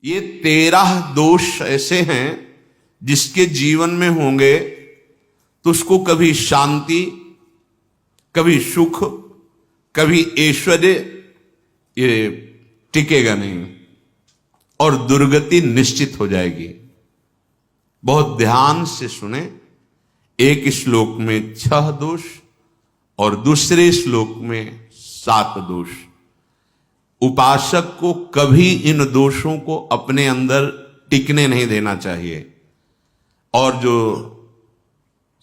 ये 13 दोष ऐसे हैं जिसके जीवन में होंगे तो उसको कभी शांति, कभी सुख, कभी ऐश्वर्य ये टिकेगा नहीं और दुर्गति निश्चित हो जाएगी। बहुत ध्यान से सुने। एक श्लोक में 6 दोष और दूसरे श्लोक में 7 दोष। उपासक को कभी इन दोषों को अपने अंदर टिकने नहीं देना चाहिए। और जो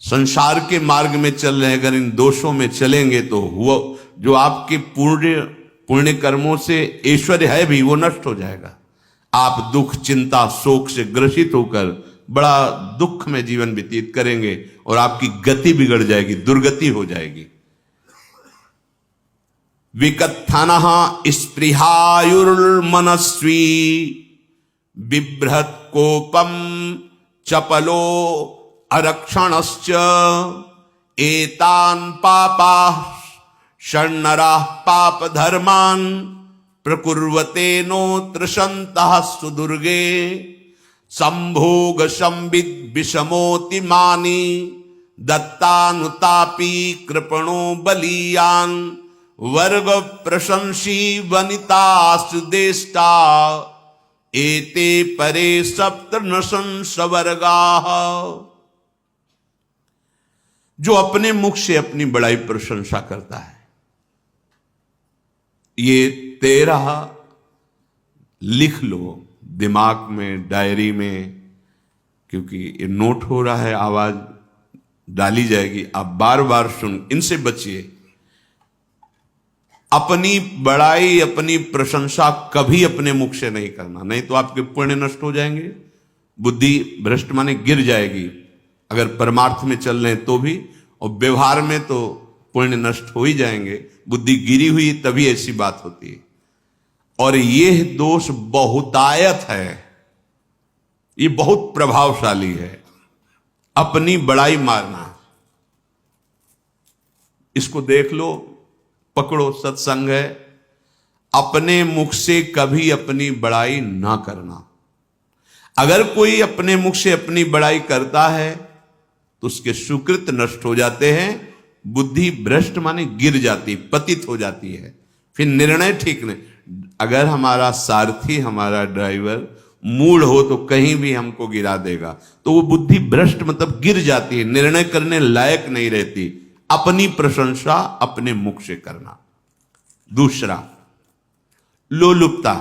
संसार के मार्ग में चल रहे हैं, अगर इन दोषों में चलेंगे तो वो जो आपके पुण्य कर्मों से ऐश्वर्य है भी वो नष्ट हो जाएगा। आप दुख, चिंता, शोक से ग्रसित होकर बड़ा दुख में जीवन व्यतीत करेंगे और आपकी गति बिगड़ जाएगी, दुर्गति हो जाएगी। विकत्थनः स्पृहायुर्मनस्वी बिभ्रत कोपम चपलो अरक्षणश्च एतान् पापाः षण्णराः पाप धर्मान् प्रकुर्वते नोत्र सन्तः सुदुर्गे संभोग संविद विषमोति मानी दत्तानुतापी कृपणो बलीयान् वर्ग प्रशंसी वनितास्तु देष्टा एते परे सप्तनशंस वर्गाः। जो अपने मुख से अपनी बड़ाई प्रशंसा करता है, ये 13 लिख लो दिमाग में, डायरी में, क्योंकि ये नोट हो रहा है, आवाज डाली जाएगी, आप बार बार सुन, इनसे बचिए। अपनी बड़ाई, अपनी प्रशंसा कभी अपने मुख से नहीं करना, नहीं तो आपके पुण्य नष्ट हो जाएंगे, बुद्धि भ्रष्ट माने गिर जाएगी। अगर परमार्थ में चल रहे हैं तो भी, और व्यवहार में तो पुण्य नष्ट हो ही जाएंगे। बुद्धि गिरी हुई तभी ऐसी बात होती है। और यह दोष बहुतायत है, ये बहुत प्रभावशाली है। अपनी बड़ाई मारना, इसको देख लो, पकड़ो, सत्संग है। अपने मुख से कभी अपनी बड़ाई ना करना। अगर कोई अपने मुख से अपनी बड़ाई करता है तो उसके सुकृत नष्ट हो जाते हैं, बुद्धि भ्रष्ट माने गिर जाती, पतित हो जाती है, फिर निर्णय ठीक नहीं। अगर हमारा सारथी, हमारा ड्राइवर मूढ़ हो तो कहीं भी हमको गिरा देगा, तो वो बुद्धि भ्रष्ट मतलब गिर जाती है, निर्णय करने लायक नहीं रहती। अपनी प्रशंसा अपने मुख से करना। दूसरा, लोलुपता,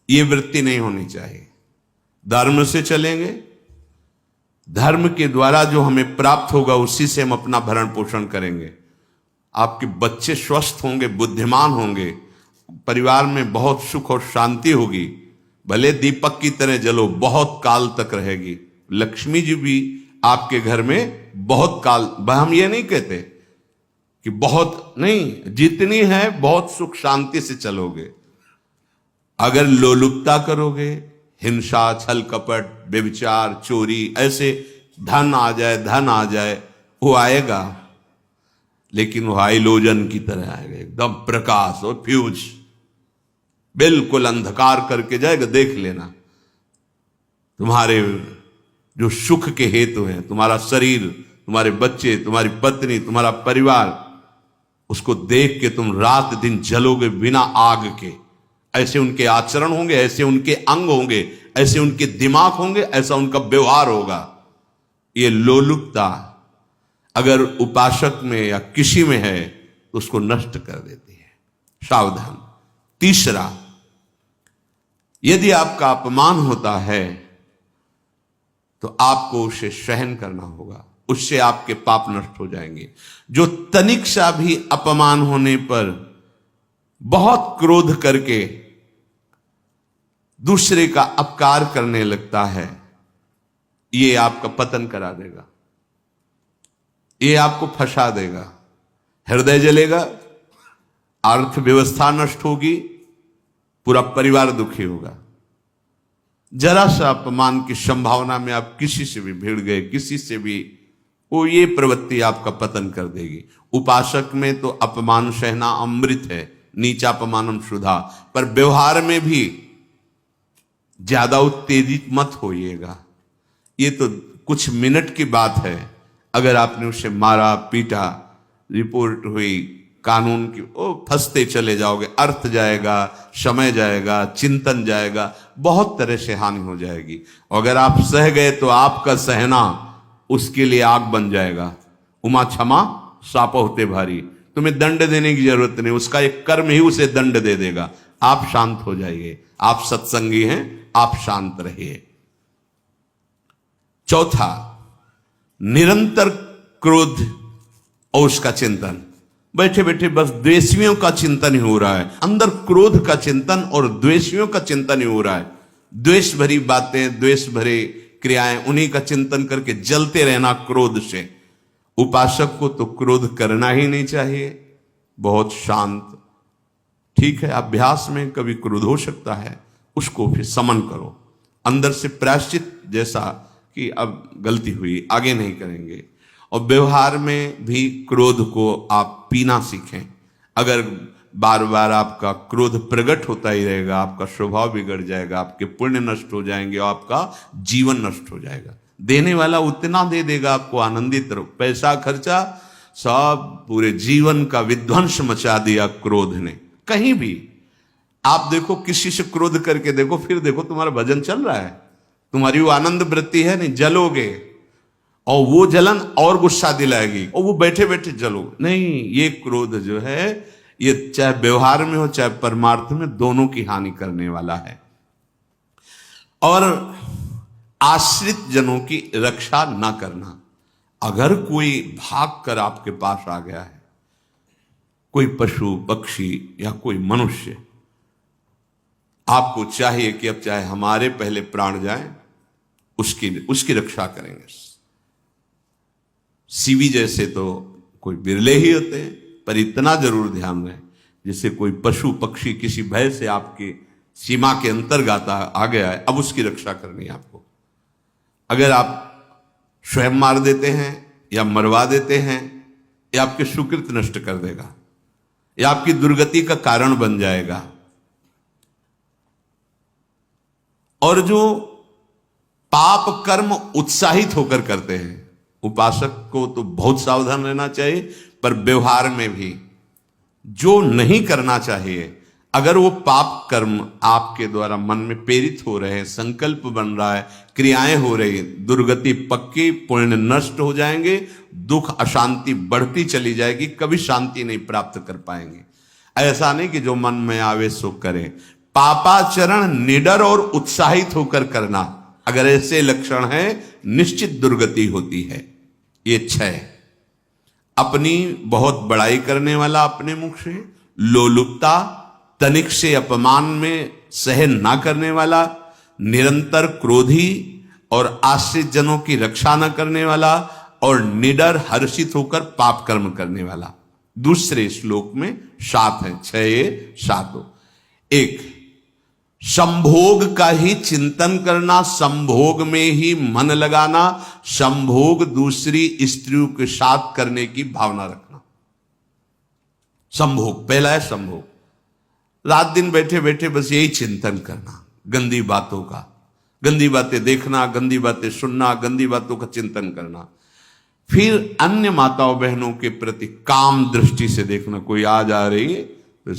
ये वृत्ति नहीं होनी चाहिए। धर्म से चलेंगे, धर्म के द्वारा जो हमें प्राप्त होगा उसी से हम अपना भरण पोषण करेंगे। आपके बच्चे स्वस्थ होंगे, बुद्धिमान होंगे, परिवार में बहुत सुख और शांति होगी। भले दीपक की तरह जलो, बहुत काल तक रहेगी। लक्ष्मी जी भी आपके घर में बहुत काल, हम ये नहीं कहते कि बहुत नहीं, जितनी है बहुत सुख शांति से चलोगे। अगर लोलुपता करोगे, हिंसा, छल कपट, व्यभिचार, चोरी, ऐसे धन आ जाए, वो आएगा, लेकिन वो हाइलोजन की तरह आएगा, एकदम प्रकाश और फ्यूज, बिल्कुल अंधकार करके जाएगा। देख लेना, तुम्हारे जो सुख के हेतु हैं, तुम्हारा शरीर, तुम्हारे बच्चे, तुम्हारी पत्नी, तुम्हारा परिवार, उसको देख के तुम रात दिन जलोगे बिना आग के। ऐसे उनके आचरण होंगे, ऐसे उनके अंग होंगे, ऐसे उनके दिमाग होंगे, ऐसा उनका व्यवहार होगा। ये लोलुपता अगर उपासक में या किसी में है तो उसको नष्ट कर देती है। सावधान। तीसरा, यदि आपका अपमान होता है तो आपको उसे सहन करना होगा, उससे आपके पाप नष्ट हो जाएंगे। जो तनिक सा भी अपमान होने पर बहुत क्रोध करके दूसरे का अपकार करने लगता है, ये आपका पतन करा देगा, ये आपको फंसा देगा, हृदय जलेगा, अर्थव्यवस्था नष्ट होगी, पूरा परिवार दुखी होगा। जरा सा अपमान की संभावना में आप किसी से भी भिड़ गए, किसी से भी, वो ये प्रवृत्ति आपका पतन कर देगी। उपासक में तो अपमान सहना अमृत है, नीचापमानम सुधा, पर व्यवहार में भी ज्यादा उत्तेजित मत होइएगा। ये तो कुछ मिनट की बात है, अगर आपने उसे मारा पीटा, रिपोर्ट हुई कानून की, ओ फंसते चले जाओगे, अर्थ जाएगा, समय जाएगा, चिंतन जाएगा, बहुत तरह से हानि हो जाएगी। अगर आप सह गए तो आपका सहना उसके लिए आग बन जाएगा। उमा क्षमा साप होते भारी, तुम्हें दंड देने की जरूरत नहीं, उसका एक कर्म ही उसे दंड दे देगा। आप शांत हो जाइए, आप सत्संगी हैं, आप शांत रहिए। चौथा, निरंतर क्रोध और उसका चिंतन। बैठे बैठे बस द्वेषियों का चिंतन ही हो रहा है, अंदर क्रोध का चिंतन और द्वेषियों का चिंतन ही हो रहा है। द्वेष भरी बातें, द्वेष भरे क्रियाएं, उन्हीं का चिंतन करके जलते रहना क्रोध से। उपासक को तो क्रोध करना ही नहीं चाहिए, बहुत शांत। ठीक है, अभ्यास में कभी क्रोध हो सकता है, उसको फिर समन करो, अंदर से प्रायश्चित, जैसा कि अब गलती हुई, आगे नहीं करेंगे। और व्यवहार में भी क्रोध को आप पीना सीखें। अगर बार बार आपका क्रोध प्रकट होता ही रहेगा, आपका स्वभाव बिगड़ जाएगा, आपके पुण्य नष्ट हो जाएंगे और आपका जीवन नष्ट हो जाएगा। देने वाला उतना दे देगा, आपको आनंदित रहो, पैसा खर्चा सब, पूरे जीवन का विध्वंस मचा दिया क्रोध ने। कहीं भी आप देखो, किसी से क्रोध करके देखो, फिर देखो तुम्हारा भजन चल रहा है, तुम्हारी वो आनंद वृत्ति है नहीं, जलोगे और वो जलन और गुस्सा दिलाएगी, और वो बैठे बैठे जलो नहीं। ये क्रोध जो है, ये चाहे व्यवहार में हो चाहे परमार्थ में, दोनों की हानि करने वाला है। और आश्रित जनों की रक्षा ना करना। अगर कोई भाग कर आपके पास आ गया है, कोई पशु पक्षी या कोई मनुष्य, आपको चाहिए कि अब चाहे हमारे पहले प्राण जाएं, उसकी रक्षा करेंगे। सीवी जैसे तो कोई बिरले ही होते हैं, पर इतना जरूर ध्यान रहे, जैसे कोई पशु पक्षी किसी भय से आपकी सीमा के अंतर्गत आ गया है, अब उसकी रक्षा करनी है आपको। अगर आप स्वयं मार देते हैं या मरवा देते हैं, या आपके सुकृत नष्ट कर देगा, या आपकी दुर्गति का कारण बन जाएगा। और जो पाप कर्म उत्साहित होकर करते हैं, उपासक को तो बहुत सावधान रहना चाहिए, पर व्यवहार में भी जो नहीं करना चाहिए, अगर वो पाप कर्म आपके द्वारा मन में प्रेरित हो रहे हैं, संकल्प बन रहा है, क्रियाएं हो रही, दुर्गति पक्की, पुण्य नष्ट हो जाएंगे, दुख अशांति बढ़ती चली जाएगी, कभी शांति नहीं प्राप्त कर पाएंगे। ऐसा नहीं कि जो मन में आवे सो करे। पापाचरण निडर और उत्साहित होकर करना, अगर ऐसे लक्षण है, निश्चित दुर्गति होती है। ये 6, अपनी बहुत बड़ाई करने वाला अपने मुख से, लोलुपता, तनिक से अपमान में सहन ना करने वाला, निरंतर क्रोधी और आश्रित जनों की रक्षा न करने वाला, और निडर हर्षित होकर पाप कर्म करने वाला। दूसरे श्लोक में 7 है, 6 7। 1, संभोग का ही चिंतन करना, संभोग में ही मन लगाना, संभोग दूसरी स्त्रियों के साथ करने की भावना रखना। संभोग पहला है, संभोग। रात दिन बैठे बैठे बस यही चिंतन करना, गंदी बातों का, गंदी बातें देखना, गंदी बातें सुनना, गंदी बातों का चिंतन करना। फिर अन्य माताओं बहनों के प्रति काम दृष्टि से देखना, कोई आ जा रही है तो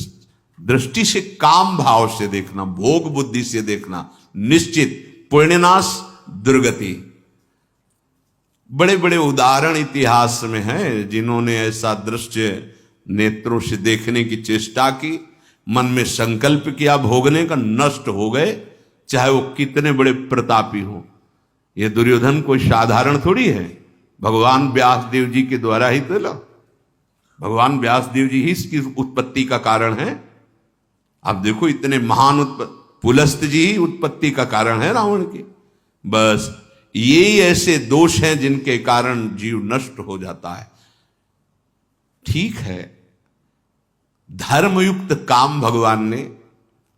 दृष्टि से, काम भाव से देखना, भोग बुद्धि से देखना, निश्चित पुण्यनाश दुर्गति। बड़े बड़े उदाहरण इतिहास में हैं, जिन्होंने ऐसा दृश्य नेत्रों से देखने की चेष्टा की, मन में संकल्प किया भोगने का, नष्ट हो गए, चाहे वो कितने बड़े प्रतापी हो। ये दुर्योधन कोई साधारण थोड़ी है, भगवान व्यासदेव जी के द्वारा ही तो, भगवान व्यासदेव जी ही इसकी उत्पत्ति का कारण है। आप देखो, इतने महान पुलस्त जी ही उत्पत्ति का कारण है रावण की। बस यही ऐसे दोष हैं जिनके कारण जीव नष्ट हो जाता है। ठीक है, धर्मयुक्त काम भगवान ने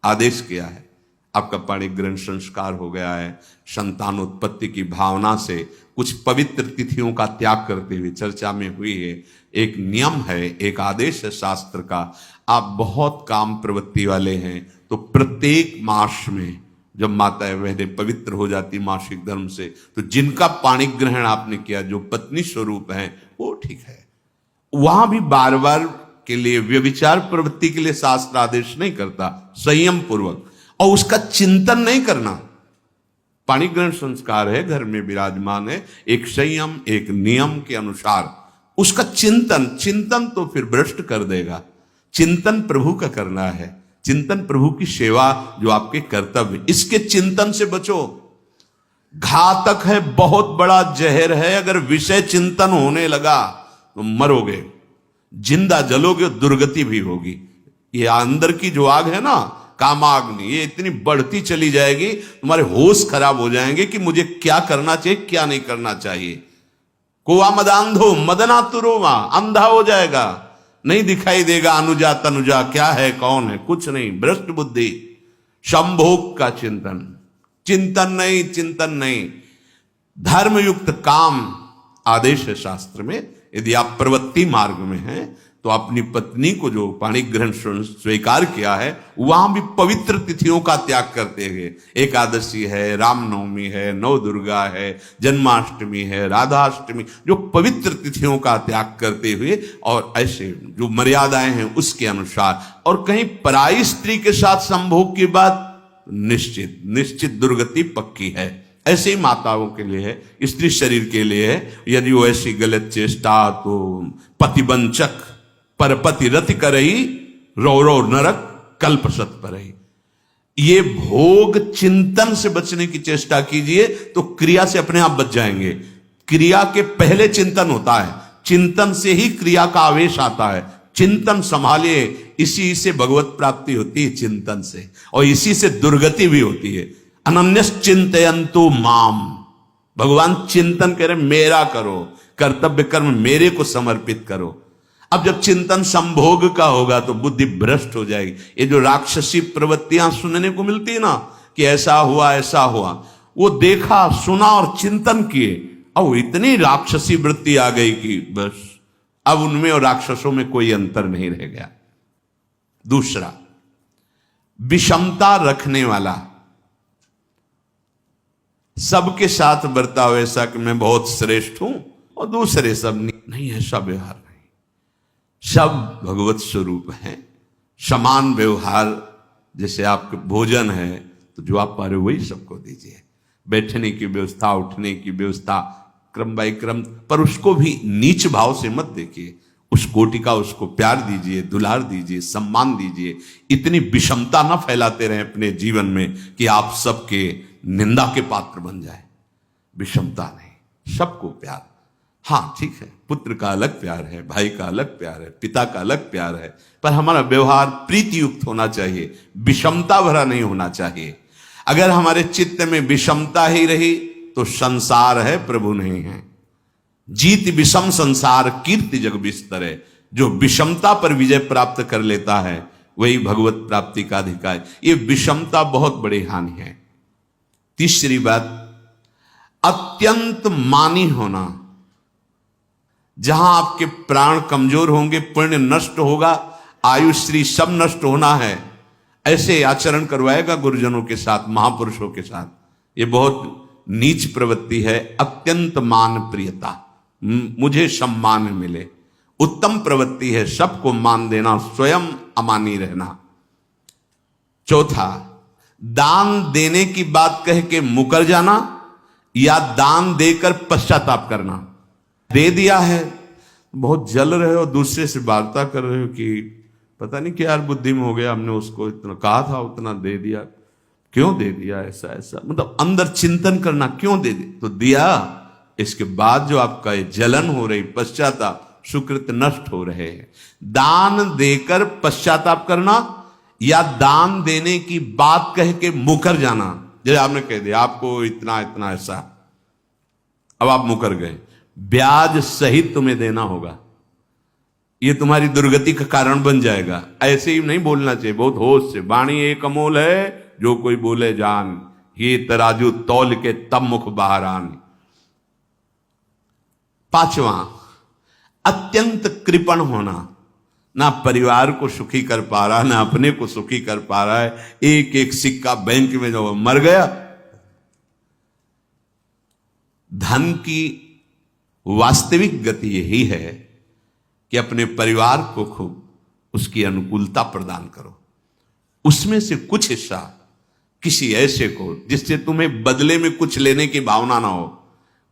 आदेश किया है, आपका पाणिक ग्रहण संस्कार हो गया है, संतानोत्पत्ति की भावना से कुछ पवित्र तिथियों का त्याग करते हुए चर्चा में हुई है। एक नियम है, एक आदेश है शास्त्र का। आप बहुत काम प्रवृत्ति वाले हैं तो प्रत्येक मास में जब माताएं बहनें पवित्र हो जाती मासिक धर्म से, तो जिनका पाणी ग्रहण आपने किया, जो पत्नी स्वरूप है, वो ठीक है। वहां भी बार बार के लिए व्यभिचार प्रवृत्ति के लिए शास्त्र आदेश नहीं करता, संयम पूर्वक, और उसका चिंतन नहीं करना। पाणी ग्रहण संस्कार है, घर में विराजमान है, एक संयम एक नियम के अनुसार उसका चिंतन तो फिर भ्रष्ट कर देगा। चिंतन प्रभु का करना है, चिंतन प्रभु की सेवा जो आपके कर्तव्य, इसके चिंतन से बचो। घातक है, बहुत बड़ा जहर है। अगर विषय चिंतन होने लगा तो मरोगे, जिंदा जलोगे, दुर्गति भी होगी। ये अंदर की जो आग है ना, कामाग्नि, ये इतनी बढ़ती चली जाएगी, तुम्हारे होश खराब हो जाएंगे कि मुझे क्या करना चाहिए क्या नहीं करना चाहिए। कोआ मदांधो मदनातुरोमा, अंधा हो जाएगा, नहीं दिखाई देगा अनुजा तनुजा क्या है कौन है, कुछ नहीं, भ्रष्ट बुद्धि। संभोग का चिंतन नहीं। धर्मयुक्त काम आदेश है शास्त्र में। यदि आप प्रवृत्ति मार्ग में हैं तो अपनी पत्नी को जो पाणी ग्रहण स्वीकार किया है, वहां भी पवित्र तिथियों का त्याग करते हुए, एकादशी है, रामनवमी है, नव दुर्गा है, जन्माष्टमी है, राधाष्टमी, जो पवित्र तिथियों का त्याग करते हुए और ऐसे जो मर्यादाएं हैं उसके अनुसार, और कहीं पराई स्त्री के साथ संभोग की बात निश्चित दुर्गति पक्की है। ऐसे ही माताओं के लिए है, स्त्री शरीर के लिए है। यदि वो ऐसी गलत चेष्टा, तो पतिवंचक परपति रति करई, रौरव नरक कल्पसत परई। ये भोग चिंतन से बचने की चेष्टा कीजिए तो क्रिया से अपने आप बच जाएंगे। क्रिया के पहले चिंतन होता है, चिंतन से ही क्रिया का आवेश आता है। चिंतन संभालिए, इसी से भगवत प्राप्ति होती है, चिंतन से, और इसी से दुर्गति भी होती है। अनन्यश्चिन्तयन्तु माम, भगवान चिंतन करे, मेरा करो, कर्तव्य कर्म मेरे को समर्पित करो। अब जब चिंतन संभोग का होगा तो बुद्धि भ्रष्ट हो जाएगी। ये जो राक्षसी प्रवृत्तियां सुनने को मिलती है ना, कि ऐसा हुआ, वो देखा सुना और चिंतन किए, अब इतनी राक्षसी वृत्ति आ गई कि बस अब उनमें और राक्षसों में कोई अंतर नहीं रह गया। दूसरा, विषमता रखने वाला, सबके साथ बर्ताव ऐसा कि मैं बहुत श्रेष्ठ हूं और दूसरे सब नहीं, ऐसा व्यवहार नहीं। सब भगवत स्वरूप हैं, समान व्यवहार। जैसे आपके भोजन है तो जो आप पा रहे हो वही सबको दीजिए, बैठने की व्यवस्था, उठने की व्यवस्था, क्रम बाई क्रम, पर उसको भी नीच भाव से मत देखिए। उस कोटि का उसको प्यार दीजिए, दुलार दीजिए, सम्मान दीजिए। इतनी विषमता न फैलाते रहें अपने जीवन में कि आप सबके निंदा के पात्र बन जाए। विषमता नहीं, सबको प्यार। हाँ ठीक है, पुत्र का अलग प्यार है, भाई का अलग प्यार है, पिता का अलग प्यार है, पर हमारा व्यवहार प्रीति युक्त होना चाहिए, विषमता भरा नहीं होना चाहिए। अगर हमारे चित्त में विषमता ही रही तो संसार है, प्रभु नहीं है। जीत विषम संसार कीर्ति जग बिस्तरे। जो विषमता पर विजय प्राप्त कर लेता है वही भगवत प्राप्ति का अधिकारी। ये विषमता बहुत बड़ी हानि है। तीसरी बात, अत्यंत मानी होना। जहां आपके प्राण कमजोर होंगे, पुण्य नष्ट होगा, आयुश्री सब नष्ट होना है, ऐसे आचरण करवाएगा गुरुजनों के साथ, महापुरुषों के साथ। ये बहुत नीच प्रवृत्ति है। अत्यंत मान प्रियता, मुझे सम्मान मिले, उत्तम प्रवृत्ति है। सबको मान देना, स्वयं अमानी रहना। चौथा, दान देने की बात कह के मुकर जाना या दान देकर पश्चाताप करना। दे दिया है, बहुत जल रहे हो, दूसरे से वार्ता कर रहे हो कि पता नहीं क्या यार बुद्धि में हो गया, हमने उसको इतना कहा था, उतना दे दिया, क्यों दे दिया, ऐसा ऐसा, मतलब अंदर चिंतन करना, क्यों दे दे तो दिया। इसके बाद जो आपका ये जलन हो रही, पश्चाताप, सुकृत नष्ट हो रहे हैं। दान देकर पश्चाताप करना या दान देने की बात कह के मुकर जाना। जैसे आपने कह दिया आपको इतना इतना ऐसा, अब आप मुकर गए, ब्याज सहित तुम्हें देना होगा, ये तुम्हारी दुर्गति का कारण बन जाएगा। ऐसे ही नहीं बोलना चाहिए, बहुत होश से। वाणी एक अमोल है, जो कोई बोले जान, ये तराजू तौल के तब मुख बाहर आन। पांचवा, अत्यंत कृपण होना। ना परिवार को सुखी कर पा रहा, ना अपने को सुखी कर पा रहा है। एक एक सिक्का बैंक में जो मर गया। धन की वास्तविक गति यही है कि अपने परिवार को खूब उसकी अनुकूलता प्रदान करो, उसमें से कुछ हिस्सा किसी ऐसे को जिससे तुम्हें बदले में कुछ लेने की भावना ना हो।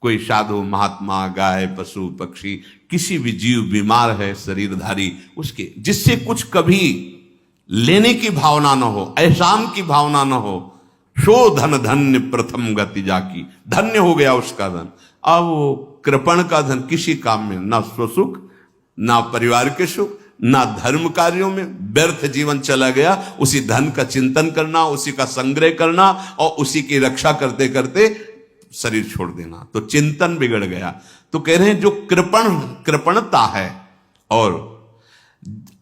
कोई साधु महात्मा, गाय, पशु पक्षी, किसी भी जीव बीमार है शरीरधारी, उसके जिससे कुछ कभी लेने की भावना ना हो, एहसान की भावना ना हो। सो धन धन्य प्रथम गति जाकी, धन्य हो गया उसका धन। अब वो कृपण का धन किसी काम में ना स्वसुख, ना परिवार के सुख, ना धर्म कार्यों में, व्यर्थ जीवन चला गया। उसी धन का चिंतन करना, उसी का संग्रह करना और उसी की रक्षा करते करते शरीर छोड़ देना, तो चिंतन बिगड़ गया। तो कह रहे हैं जो कृपणता है और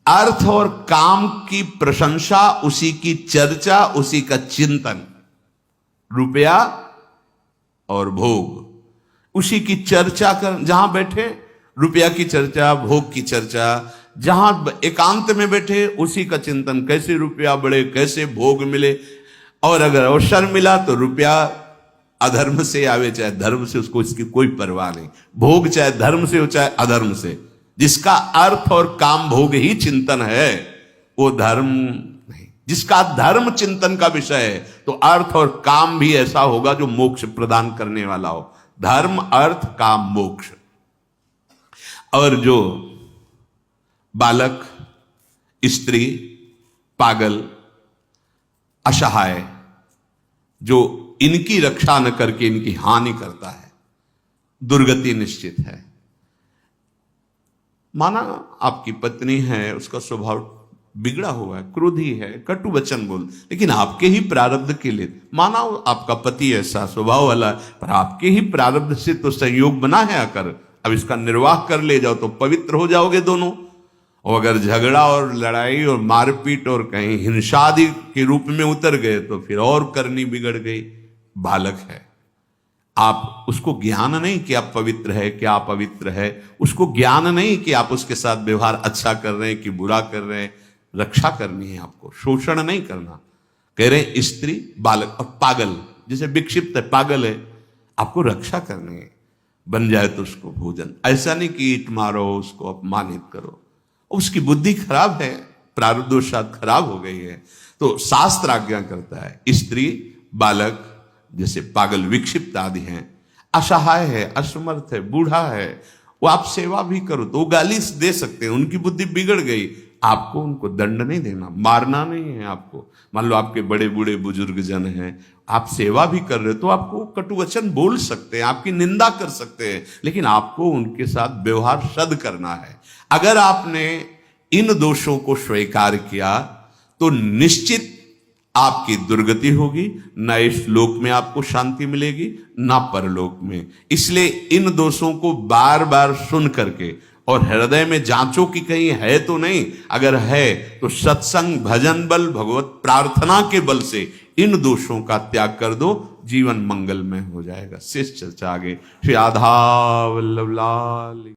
अर्थ और काम की प्रशंसा, उसी की चर्चा, उसी का चिंतन, रुपया और भोग, उसी की चर्चा कर, जहां बैठे रुपया की चर्चा, भोग की चर्चा, जहां एकांत में बैठे उसी का चिंतन, कैसे रुपया बढ़े, कैसे भोग मिले। और अगर अवसर मिला तो रुपया अधर्म से आवे चाहे धर्म से, उसको इसकी कोई परवाह नहीं। भोग चाहे धर्म से हो चाहे अधर्म से, जिसका अर्थ और काम भोग ही चिंतन है वो धर्म नहीं। जिसका धर्म चिंतन का विषय है तो अर्थ और काम भी ऐसा होगा जो मोक्ष प्रदान करने वाला हो। धर्म, अर्थ, काम, मोक्ष। और जो बालक, स्त्री, पागल, असहाय, जो इनकी रक्षा न करके इनकी हानि करता है, दुर्गति निश्चित है। माना आपकी पत्नी है, उसका स्वभाव बिगड़ा हुआ है, क्रोधी है, कटु वचन बोल, लेकिन आपके ही प्रारब्ध के लिए, माना आपका पति ऐसा स्वभाव वाला, पर आपके ही प्रारब्ध से तो संयोग बना है आकर, अब इसका निर्वाह कर ले जाओ तो पवित्र हो जाओगे दोनों। और अगर झगड़ा और लड़ाई और मारपीट और कहीं हिंसा आदि के रूप में उतर गए तो फिर और करनी बिगड़ गई। बालक है, आप उसको ज्ञान नहीं कि आप पवित्र है, कि आप पवित्र है, उसको ज्ञान नहीं कि आप उसके साथ व्यवहार अच्छा कर रहे हैं कि बुरा कर रहे हैं। रक्षा करनी है आपको, शोषण नहीं करना। कह रहे हैं स्त्री, बालक और पागल, जैसे विक्षिप्त है, पागल है, आपको रक्षा करनी है। बन जाए तो उसको भोजन, ऐसा नहीं कि ईट मारो, उसको अपमानित करो। उसकी बुद्धि खराब है, प्रारब्धवशात खराब हो गई है, तो शास्त्र आज्ञा करता है स्त्री, बालक, जैसे पागल, विक्षिप्त आदि हैं, असहाय है, असमर्थ है, बूढ़ा है, वो आप सेवा भी करो तो वो गाली दे सकते हैं, उनकी बुद्धि बिगड़ गई। आपको उनको दंड नहीं देना, मारना नहीं है आपको। मान लो आपके बड़े बूढ़े बुजुर्ग जन हैं, आप सेवा भी कर रहे हो तो आपको कटुवचन बोल सकते हैं, आपकी निंदा कर सकते हैं, लेकिन आपको उनके साथ व्यवहार सद करना है। अगर आपने इन दोषों को स्वीकार किया तो निश्चित आपकी दुर्गति होगी, ना इस लोक में आपको शांति मिलेगी ना परलोक में। इसलिए इन दोषों को बार बार सुन करके और हृदय में जांचो कि कहीं है तो नहीं। अगर है तो सत्संग, भजन बल, भगवत प्रार्थना के बल से इन दोषों का त्याग कर दो, जीवन मंगलमय हो जाएगा। शेष चर्चा आगे। श्री राधा वल्लभ लाल।